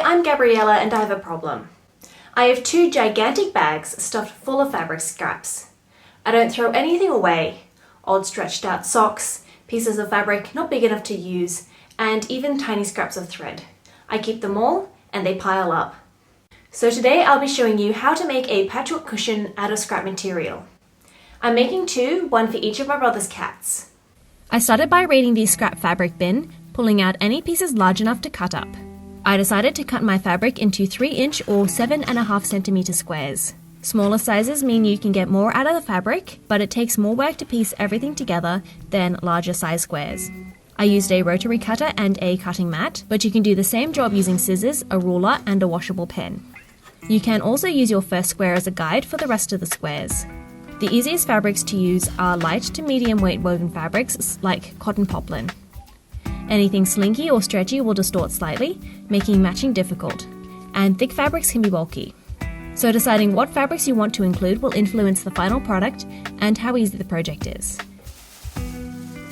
I'm Gabriella and I have a problem. I have 2 gigantic bags stuffed full of fabric scraps. I don't throw anything away. Old stretched out socks, pieces of fabric not big enough to use, and even tiny scraps of thread. I keep them all and they pile up. So today I'll be showing you how to make a patchwork cushion out of scrap material. I'm making 2, one for each of my brother's cats. I started by raiding the scrap fabric bin, pulling out any pieces large enough to cut up. I decided to cut my fabric into 3-inch or 7.5 centimeter squares. Smaller sizes mean you can get more out of the fabric, but it takes more work to piece everything together than larger size squares. I used a rotary cutter and a cutting mat, but you can do the same job using scissors, a ruler, and a washable pen. You can also use your first square as a guide for the rest of the squares. The easiest fabrics to use are light to medium weight woven fabrics like cotton poplin. Anything slinky or stretchy will distort slightly, making matching difficult, and thick fabrics can be bulky. So deciding what fabrics you want to include will influence the final product and how easy the project is.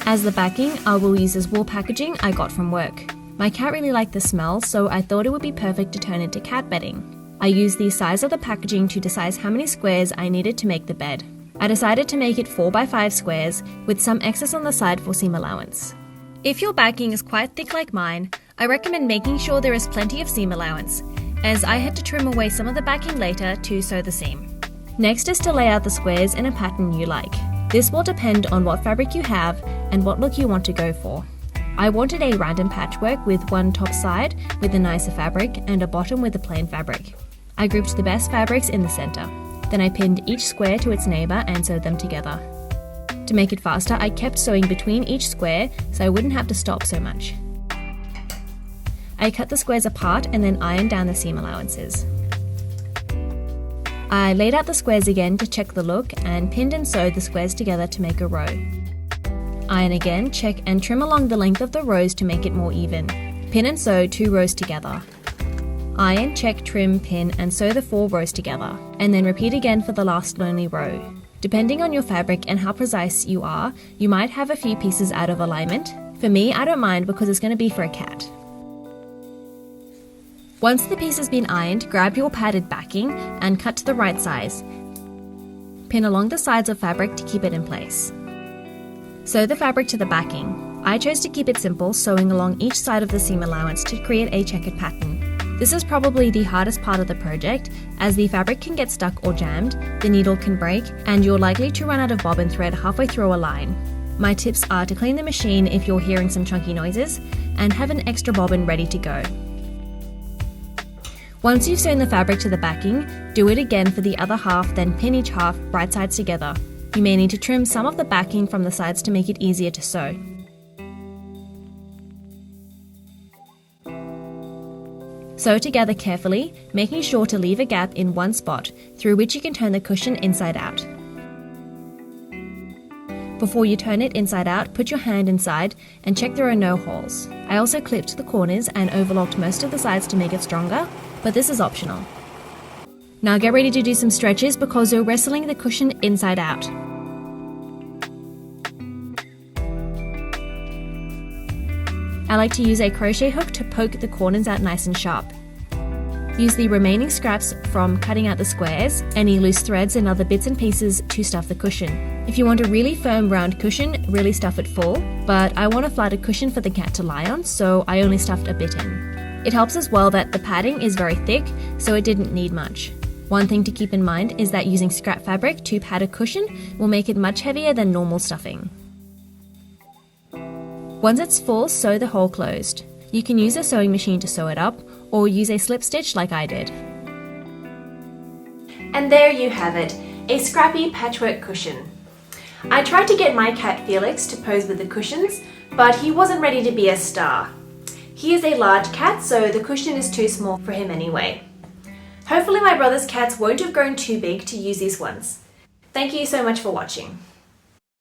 As the backing, I will use this wool packaging I got from work. My cat really liked the smell, so I thought it would be perfect to turn into cat bedding. I used the size of the packaging to decide how many squares I needed to make the bed. I decided to make it 4x5 squares with some excess on the side for seam allowance. If your backing is quite thick like mine, I recommend making sure there is plenty of seam allowance, as I had to trim away some of the backing later to sew the seam. Next is to lay out the squares in a pattern you like. This will depend on what fabric you have and what look you want to go for. I wanted a random patchwork with one top side with a nicer fabric and a bottom with a plain fabric. I grouped the best fabrics in the center. Then I pinned each square to its neighbor and sewed them together. To make it faster, I kept sewing between each square so I wouldn't have to stop so much. I cut the squares apart and then ironed down the seam allowances. I laid out the squares again to check the look and pinned and sewed the squares together to make a row. Iron again, check and trim along the length of the rows to make it more even. Pin and sew 2 rows together. Iron, check, trim, pin and sew the 4 rows together, and then repeat again for the last lonely row. Depending on your fabric and how precise you are, you might have a few pieces out of alignment. For me, I don't mind because it's going to be for a cat. Once the piece has been ironed, grab your padded backing and cut to the right size. Pin along the sides of fabric to keep it in place. Sew the fabric to the backing. I chose to keep it simple, sewing along each side of the seam allowance to create a checkered pattern. This is probably the hardest part of the project, as the fabric can get stuck or jammed, the needle can break, and you're likely to run out of bobbin thread halfway through a line. My tips are to clean the machine if you're hearing some chunky noises, and have an extra bobbin ready to go. Once you've sewn the fabric to the backing, do it again for the other half, then pin each half right sides together. You may need to trim some of the backing from the sides to make it easier to sew. Sew together carefully, making sure to leave a gap in one spot through which you can turn the cushion inside out. Before you turn it inside out, put your hand inside and check there are no holes. I also clipped the corners and overlocked most of the sides to make it stronger, but this is optional. Now get ready to do some stretches because you're wrestling the cushion inside out. I like to use a crochet hook to poke the corners out nice and sharp. Use the remaining scraps from cutting out the squares, any loose threads and other bits and pieces to stuff the cushion. If you want a really firm round cushion, really stuff it full, but I want a flatter cushion for the cat to lie on, so I only stuffed a bit in. It helps as well that the padding is very thick, so it didn't need much. One thing to keep in mind is that using scrap fabric to pad a cushion will make it much heavier than normal stuffing. Once it's full, sew the hole closed. You can use a sewing machine to sew it up, or use a slip stitch like I did. And there you have it, a scrappy patchwork cushion. I tried to get my cat Felix to pose with the cushions, but he wasn't ready to be a star. He is a large cat, so the cushion is too small for him anyway. Hopefully my brother's cats won't have grown too big to use these ones. Thank you so much for watching.